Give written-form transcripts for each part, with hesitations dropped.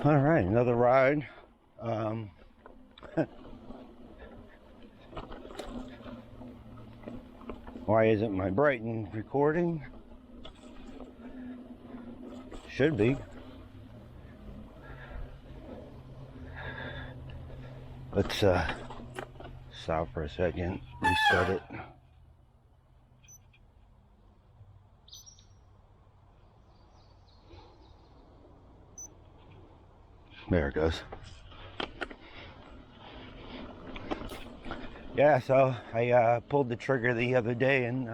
All right, another ride. Why isn't my Brighton recording? Should be. Let's stop for a second, reset it. There it goes. Yeah, so I pulled the trigger the other day and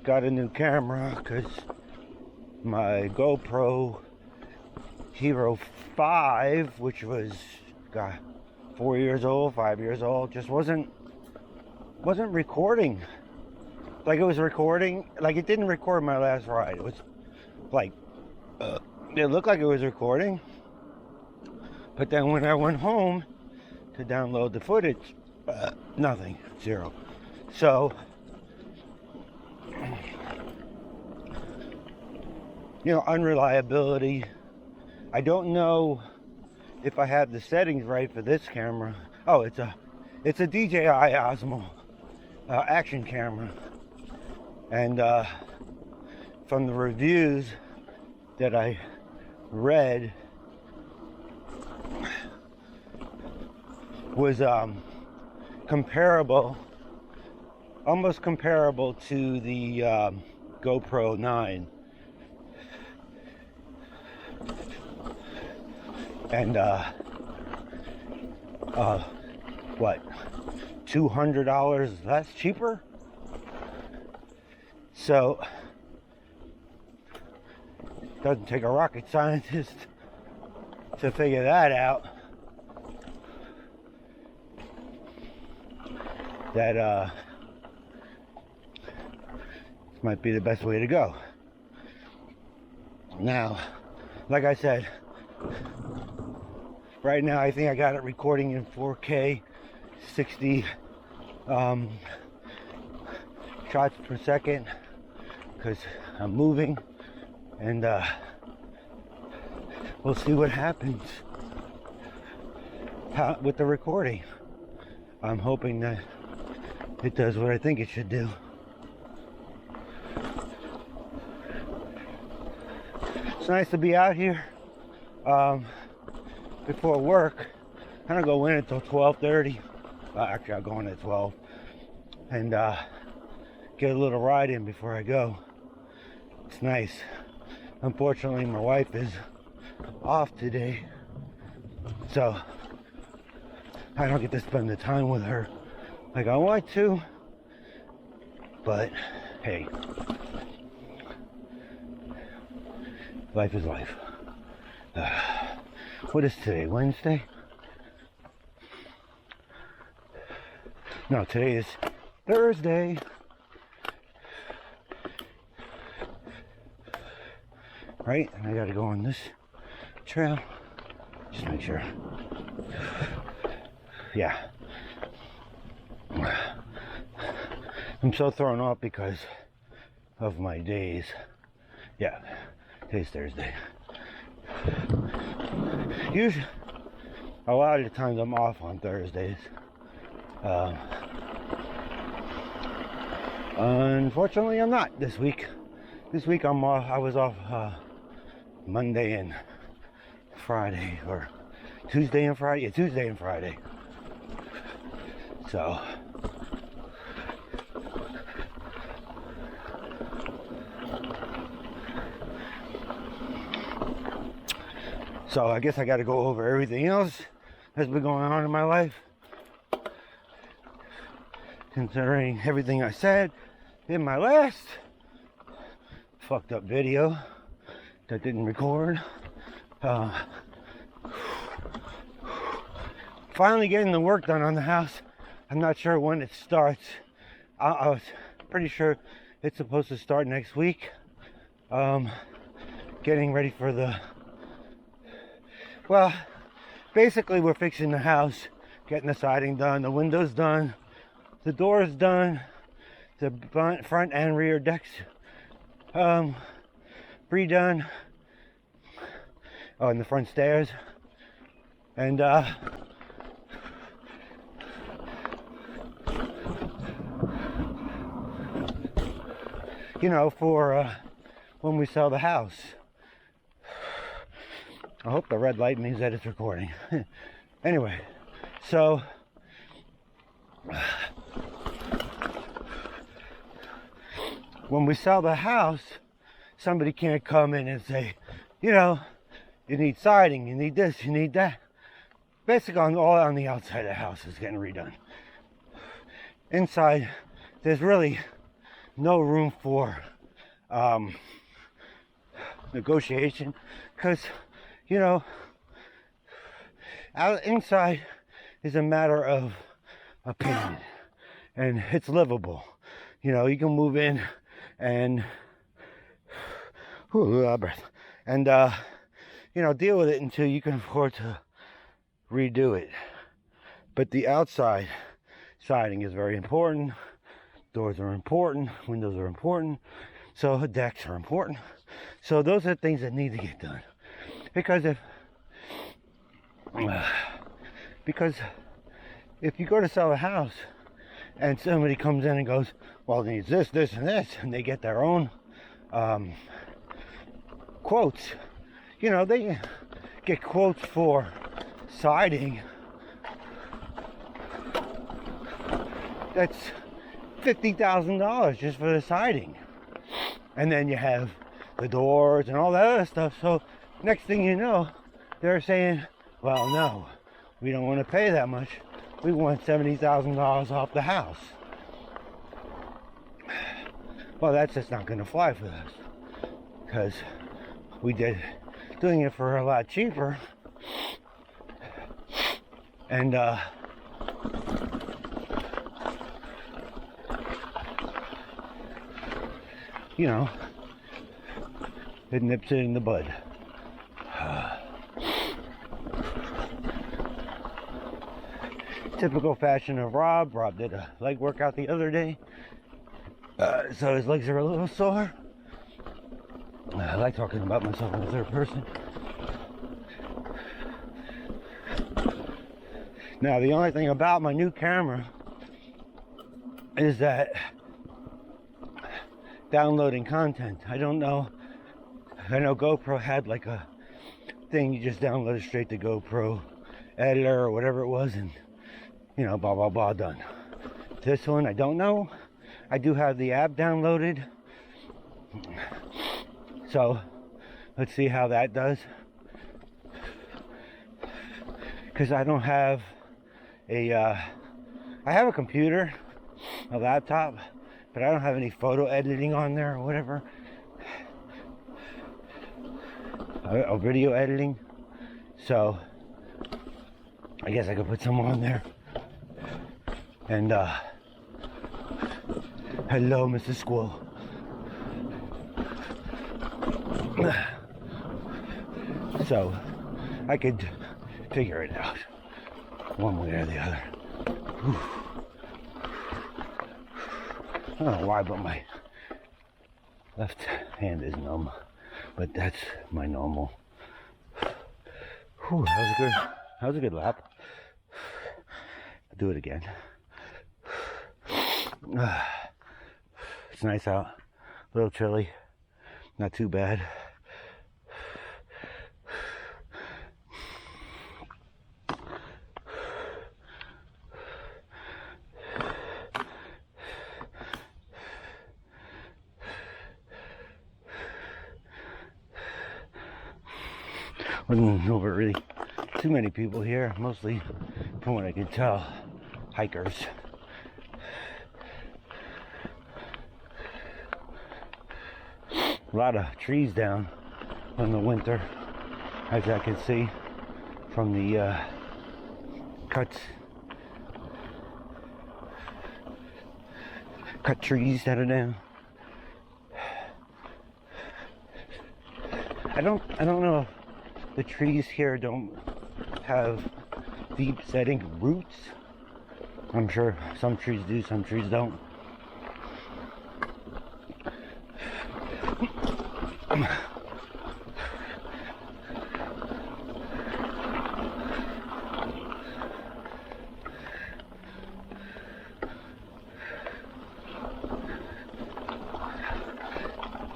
got a new camera because my GoPro Hero 5, which was 4 years old, 5 years old, just wasn't recording. Like it was recording, like it didn't record my last ride. It was like it looked like it was recording, but then when I went home to download the footage, nothing, zero. So, unreliability. I don't know if I have the settings right for this camera. Oh, it's a DJI Osmo action camera, and from the reviews that I read, was comparable, almost comparable to the GoPro 9. And what, $200 less cheaper? So doesn't take a rocket scientist to figure that out, that this might be the best way to go. Now, like I said, right now I think I got it recording in 4K, 60 shots per second, because I'm moving, and we'll see what happens with the recording. I'm hoping that it does what I think it should do. It's nice to be out here before work. I don't go in until 12:30. Actually, I'll go in at 12 and get a little ride in before I go. It's nice. Unfortunately, my wife is off today, so I don't get to spend the time with her like I want to. But hey, life is life. What is today? Wednesday? No, today is Thursday. Right? And I gotta go on this trail. Just make sure. Yeah. I'm so thrown off because of my days. Yeah, today's Thursday. Usually, a lot of the times I'm off on Thursdays. Unfortunately, I'm not this week. This week I'm off. I was off Monday and Friday, or Tuesday and Friday. Yeah, Tuesday and Friday. So I guess I got to go over everything else that's been going on in my life, considering everything I said in my last fucked up video that didn't record. Finally getting the work done on the house. I'm not sure when it starts. I was pretty sure it's supposed to start next week. Getting ready for well, basically we're fixing the house, getting the siding done, the windows done, the doors done, the front and rear decks redone, on the front stairs. And you know, for when we sell the house. I hope the red light means that it's recording. Anyway, so when we sell the house, somebody can't come in and say, you know, you need siding, you need this, you need that. Basically, all on the outside of the house is getting redone. Inside, there's really no room for negotiation, because, you know, inside is a matter of opinion, and it's livable. You know, you can move in and and you know, deal with it until you can afford to redo it. But the outside siding is very important. Doors are important, windows are important, so decks are important. So those are things that need to get done. Because if you go to sell a house and somebody comes in and goes, well, it needs this, this, and this, and they get their own quotes, you know, they get quotes for siding that's $50,000 just for the siding, and then you have the doors and all that other stuff. So next thing you know, they're saying, well, no, we don't want to pay that much, we want $70,000 off the house. Well, that's just not going to fly for us, because we did doing it for a lot cheaper. And you know, it nips it in the bud. Typical fashion of Rob. Rob did a leg workout the other day, so his legs are a little sore. I like talking about myself in the third person. Now, the only thing about my new camera is that downloading content, I don't know. I know GoPro had like a thing, you just download it straight to GoPro editor or whatever it was, and you know, blah blah blah, done. This one, I don't know. I do have the app downloaded, so let's see how that does. Because I don't have I have a computer, a laptop, but I don't have any photo editing on there or whatever. Or video editing. So I guess I could put some on there. And hello, Mr. Squirrel. So I could figure it out one way or the other. Whew. I don't know why, but my left hand is numb, but that's my normal. Whew, that was a good lap. I'll do it again. It's nice out, a little chilly, not too bad. Wasn't over really too many people here, mostly from what I can tell, hikers. A lot of trees down in the winter, as I can see from the cut trees that are down. I don't know if the trees here don't have deep setting roots. I'm sure some trees do, some trees don't.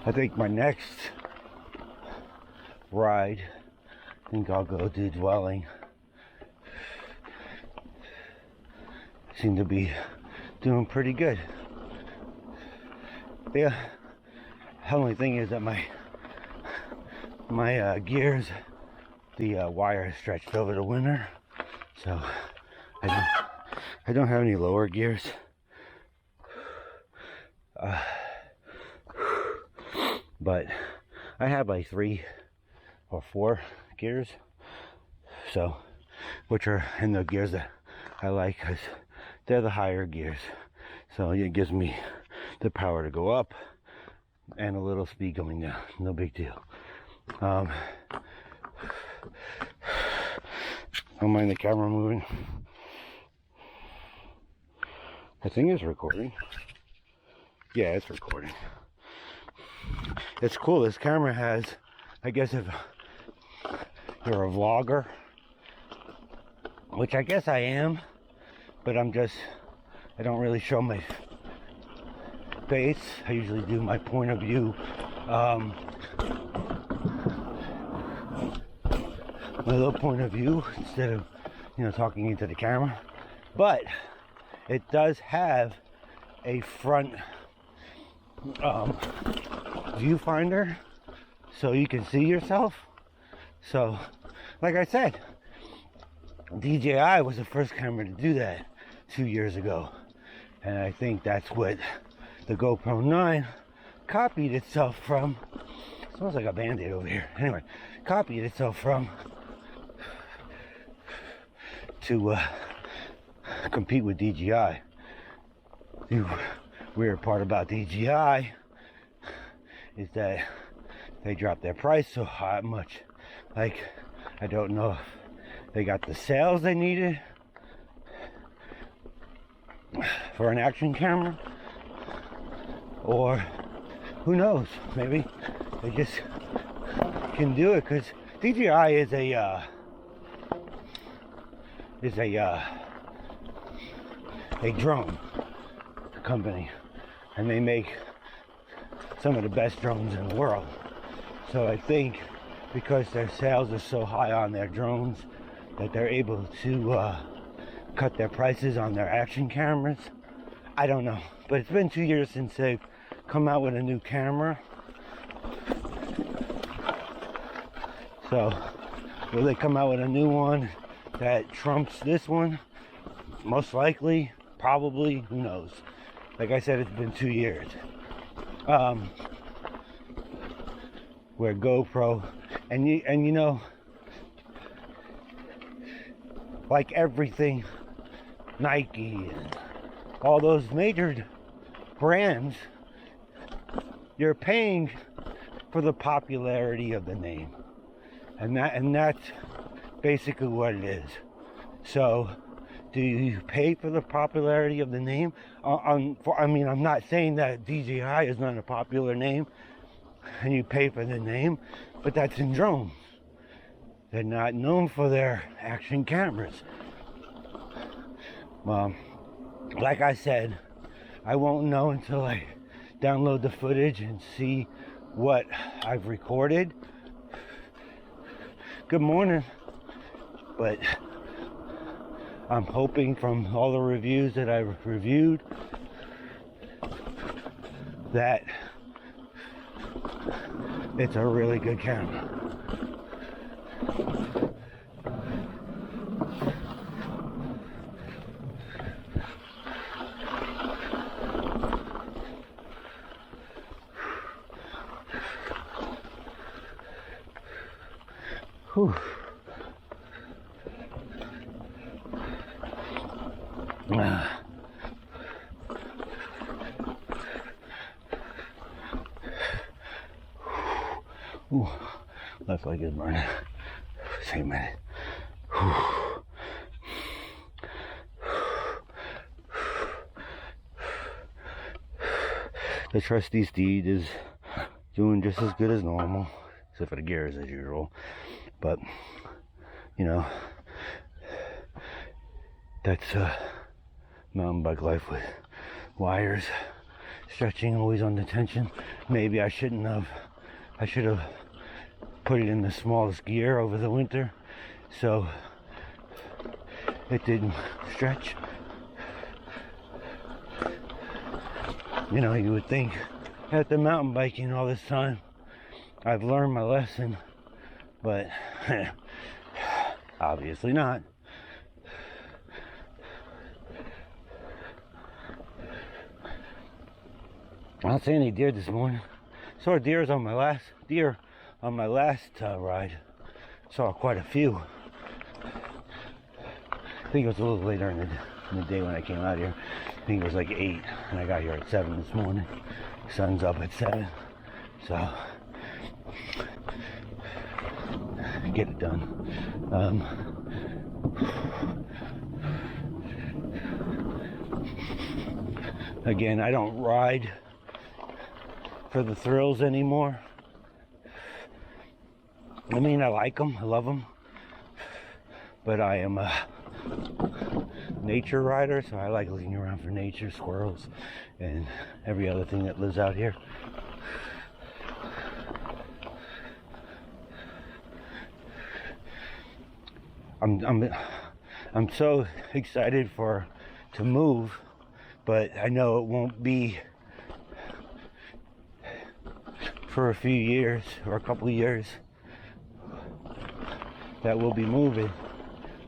I think my next ride, I think I'll go to Dwelling. Seem to be doing pretty good. Yeah, the only thing is that my gears, the wire is stretched over the winter, so I don't have any lower gears. But I have like 3 or 4 gears, so which are in the gears that I like, because they're the higher gears, so it gives me the power to go up and a little speed going down. No big deal. Don't mind the camera moving. I think it's recording. Yeah, it's recording. It's cool. This camera has, I guess if you're a vlogger, which I guess I am, but I don't really show my face. I usually do my point of view, my little point of view, instead of, talking into the camera. But it does have a front viewfinder, so you can see yourself. So, like I said, DJI was the first camera to do that 2 years ago, and I think that's what the GoPro 9 copied itself from. Smells like a Band-Aid over here. Anyway, copied itself from to compete with DJI. The weird part about DJI is that they dropped their price so much. Like, I don't know if they got the sales they needed for an action camera, or who knows, maybe they just can do it, because DJI is a drone company, and they make some of the best drones in the world. So I think because their sales are so high on their drones that they're able to cut their prices on their action cameras. I don't know, but it's been 2 years since they've come out with a new camera. So will they come out with a new one that trumps this one? Most likely, probably, who knows. Like I said, it's been 2 years. Where GoPro, and you know, like everything, Nike and all those major brands, you're paying for the popularity of the name, and that's basically what it is. So, do you pay for the popularity of the name? I'm not saying that DJI is not a popular name, and you pay for the name, but that's in drones. They're not known for their action cameras. Like I said, I won't know until I download the footage and see what I've recorded. Good morning. But I'm hoping from all the reviews that I've reviewed that it's a really good camera. Whew. Ooh, left leg is burning. Same minute. The trusty steed is doing just as good as normal, except for the gears as usual. But, you know, that's mountain bike life with wires. stretching always under tension. Maybe I shouldn't have. I should have put it in the smallest gear over the winter so it didn't stretch. You know, you would think after mountain biking all this time I've learned my lesson, but obviously not. I don't see any deer this morning. Saw deer on my last ride. Saw quite a few. I think it was a little later in the day when I came out here. I think it was like 8, and I got here at 7 this morning. Sun's up at 7, so get it done. Again, I don't ride for the thrills anymore. I mean, I like them, I love them, but I am a nature rider, so I like looking around for nature, squirrels, and every other thing that lives out here. I'm so excited to move, but I know it won't be for a few years or a couple of years that we'll be moving.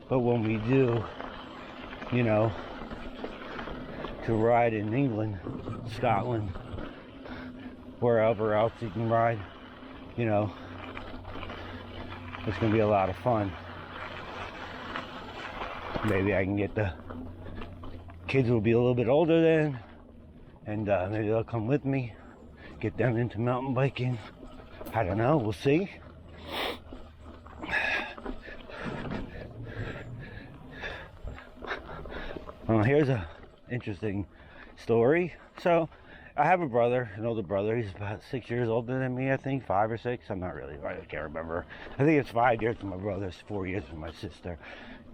But when we do, you know, to ride in England, Scotland, wherever else you can ride, you know, it's gonna be a lot of fun. Maybe I can get the kids will be a little bit older then, and maybe they'll come with me, get them into mountain biking. I don't know, we'll see. Here's a interesting story. So I have a brother, an older brother. He's about 6 years older than me, I think, 5 or 6. I'm not really, I can't remember. I think it's 5 years from my brother, it's 4 years from my sister.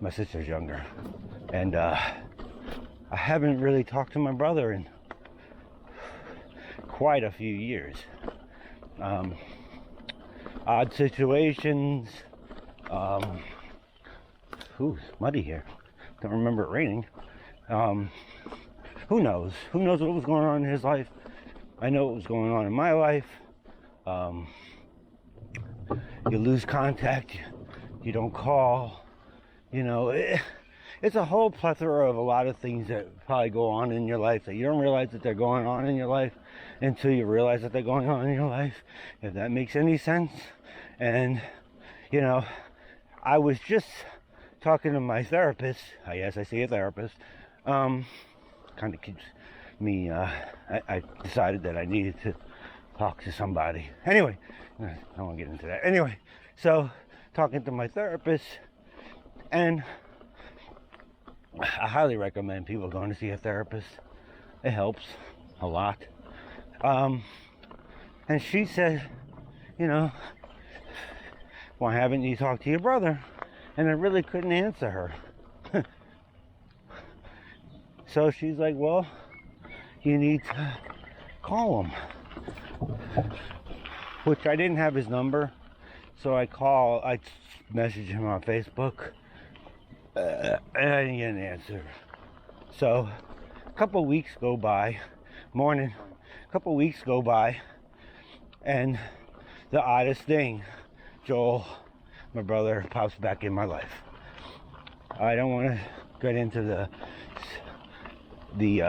My sister's younger. And I haven't really talked to my brother in quite a few years. Odd situations. Ooh, it's muddy here. Don't remember it raining. Who knows? Who knows what was going on in his life? I know what was going on in my life. You lose contact. You don't call. You know, it's a whole plethora of a lot of things that probably go on in your life that you don't realize that they're going on in your life until you realize that they're going on in your life, if that makes any sense. And, you know, I was just talking to my therapist. Yes, I see a therapist. Kind of keeps me, I decided that I needed to talk to somebody. Anyway, I don't want to get into that. Anyway, so talking to my therapist, and I highly recommend people going to see a therapist. It helps a lot. And she said, you know, why haven't you talked to your brother? And I really couldn't answer her. So she's like, well, you need to call him. Which I didn't have his number. So I messaged him on Facebook. And I didn't get an answer. So a couple weeks go by. A couple weeks go by. And the oddest thing, Joel, my brother, pops back in my life. I don't want to get into the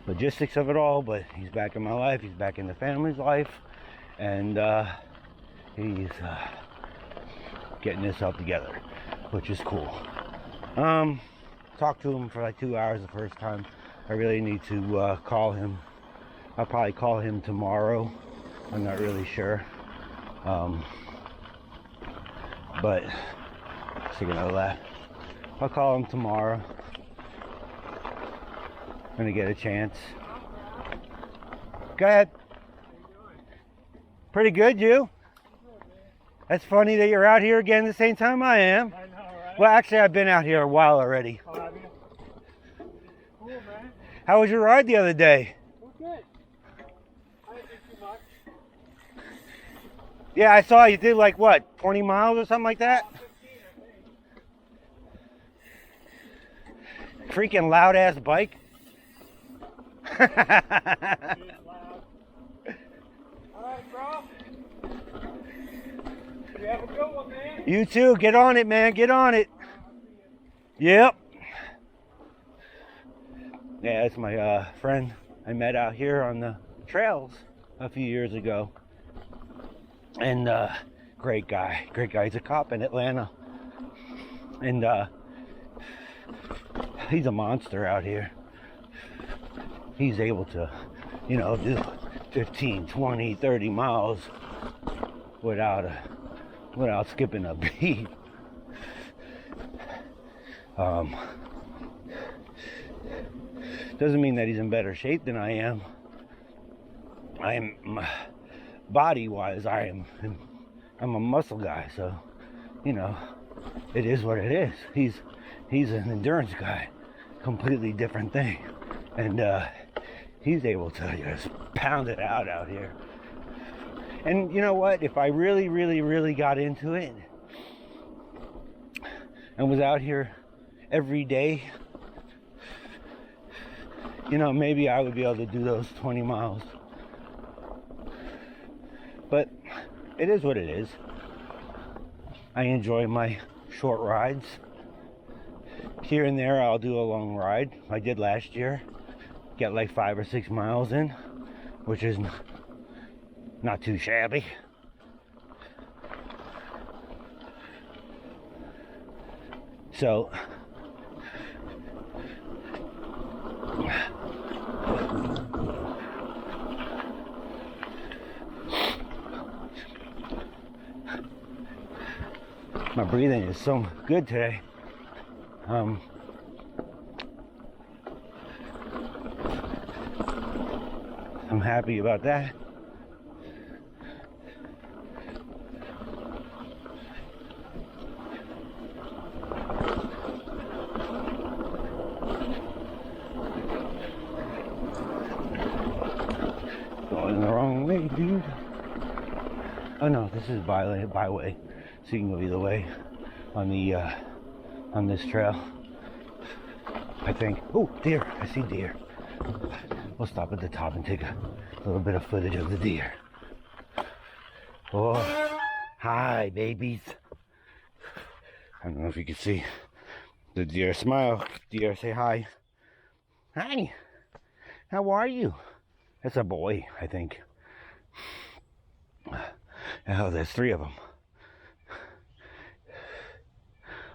logistics of it all, but he's back in my life. He's back in the family's life, and he's getting himself together, which is cool. Talked to him for like 2 hours the first time. I really need to call him. I'll probably call him tomorrow. I'm not really sure. But thinking of that, I'll call him tomorrow. When I get a chance. Go ahead. Pretty good, you? That's funny that you're out here again the same time I am. I know, right? Well, actually, I've been out here a while already. Oh, have you? Cool, man. How was your ride the other day? Well, good. I didn't do too much. Yeah, I saw you did like what, 20 miles or something like that? 15, I think. Freaking loud ass bike. It is loud. All right, bro. You have a good one, man. You too. Get on it, man. Get on it. Yep. Yeah, that's my friend I met out here on the trails a few years ago. And great guy. Great guy. He's a cop in Atlanta. And he's a monster out here. He's able to, you know, do 15, 20, 30 miles without skipping a beat. Doesn't mean that he's in better shape than I am. Body-wise, I'm a muscle guy, so you know, it is what it is. He's an endurance guy, completely different thing, and he's able to just pound it out here. And you know what? If I really got into it and was out here every day, you know, maybe I would be able to do those 20 miles. But it is what it is. I enjoy my short rides. Here and there, I'll do a long ride. I did last year. Get like 5 or 6 miles in, which is not too shabby. So my breathing is so good today. I'm happy about that. Going the wrong way, dude. Oh no, this is byway, so you can go either way on the on this trail. I think. Oh, deer! I see deer. We'll stop at the top and take a little bit of footage of the deer. Oh, hi, babies. I don't know if you can see the deer smile. Deer, say hi. Hi. How are you? That's a boy, I think. Oh, there's 3 of them.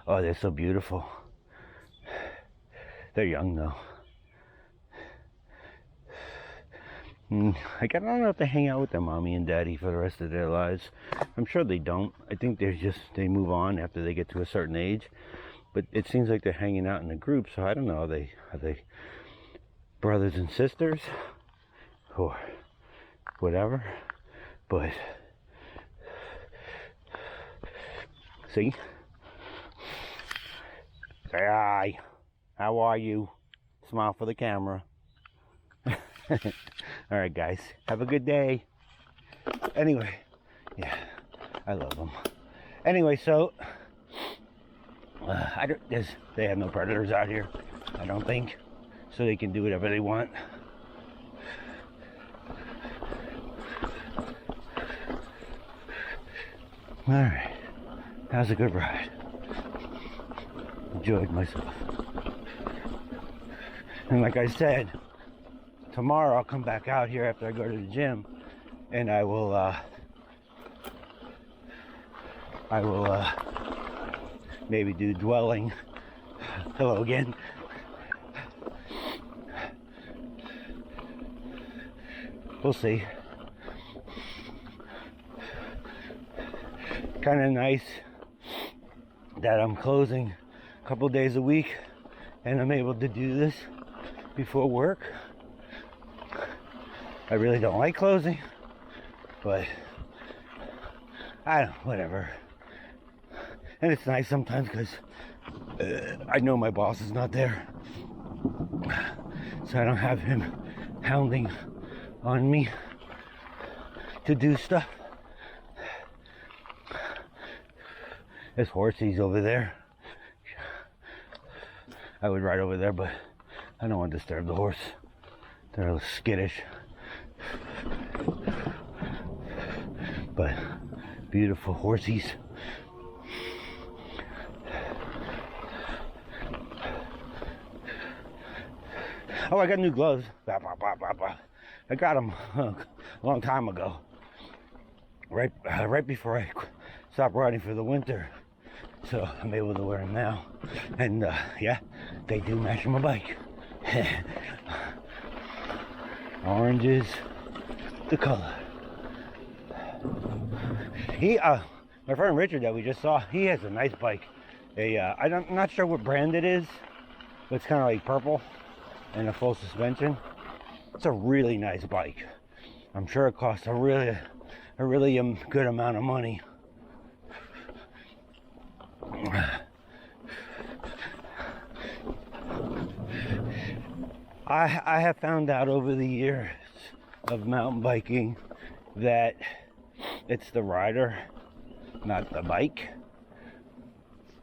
Oh, they're so beautiful. They're young though. I don't know if they hang out with their mommy and daddy for the rest of their lives. I'm sure they don't. I think they move on after they get to a certain age. But it seems like they're hanging out in a group, so I don't know. Are they brothers and sisters or whatever? But see? Say hi. How are you? Smile for the camera. All right, guys. Have a good day. Anyway, yeah, I love them. Anyway, so they have no predators out here, I don't think, so they can do whatever they want. All right, that was a good ride. Enjoyed myself. And like I said, tomorrow I'll come back out here after I go to the gym, and I will maybe do dwelling. Hello again. We'll see. Kind of nice that I'm closing a couple days a week and I'm able to do this before work. I really don't like closing, but whatever. And it's nice sometimes because I know my boss is not there. so I don't have him hounding on me to do stuff. There's horsies over there. I would ride over there, but I don't want to disturb the horse. They're a little skittish. But beautiful horsies. Oh, I got new gloves. I got them a long time ago. Right before I stopped riding for the winter. So I'm able to wear them now. And yeah, they do match my bike. Orange is the color. My friend Richard that we just saw, he has a nice bike. I'm not sure what brand it is, but it's kind of like purple and a full suspension. It's a really nice bike. I'm sure it costs a really good amount of money. I have found out over the years of mountain biking that it's the rider, not the bike.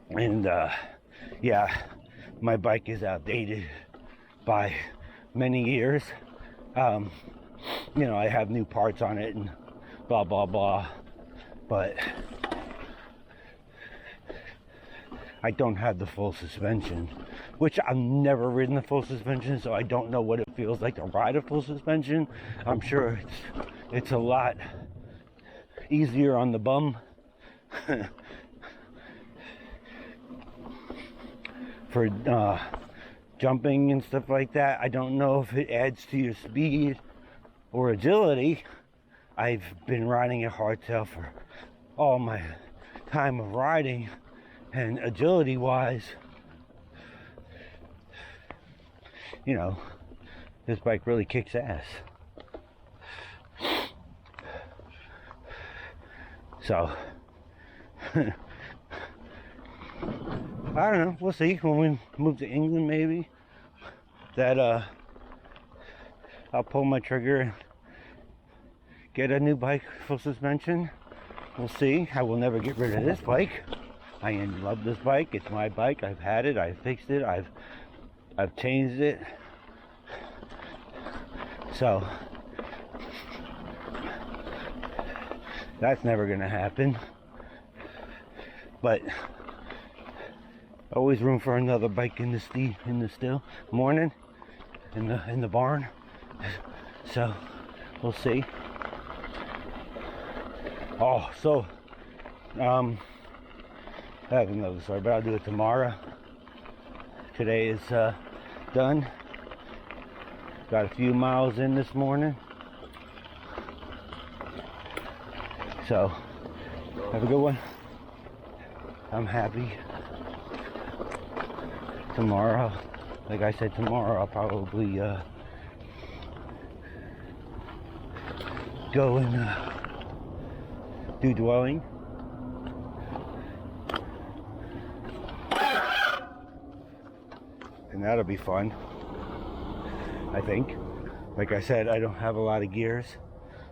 And yeah, my bike is outdated by many years. You know, I have new parts on it and blah blah blah, but I don't have the full suspension, which I've never ridden the full suspension, so I don't know what it feels like to ride a full suspension. I'm sure it's a lot easier on the bum. For jumping and stuff like that. I don't know if it adds to your speed or agility. I've been riding a hardtail for all my time of riding, and agility wise, you know, this bike really kicks ass. So I don't know, we'll see when we move to England, maybe that I'll pull my trigger and get a new bike, full suspension. We'll see. I will never get rid of this bike. I love this bike. It's my bike. I've had it. I've fixed it. I've changed it. So that's never gonna happen. But always room for another bike in the still morning in the barn. So we'll see. Oh, so I have another story, but I'll do it tomorrow. Today is done. Got a few miles in this morning. So have a good one. I'm happy. Tomorrow, like I said, tomorrow I'll probably go and do dwelling. And that'll be fun, I think. Like I said, I don't have a lot of gears,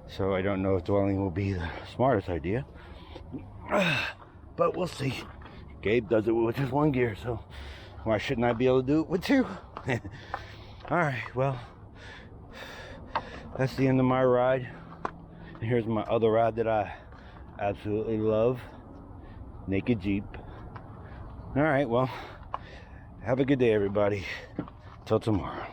so I don't know if dwelling will be the smartest idea. But we'll see. Gabe does it with just one gear, so why shouldn't I be able to do it with two? Alright, well, that's the end of my ride. And here's my other ride that I absolutely love. Naked Jeep. Alright, well, have a good day, everybody. Till tomorrow.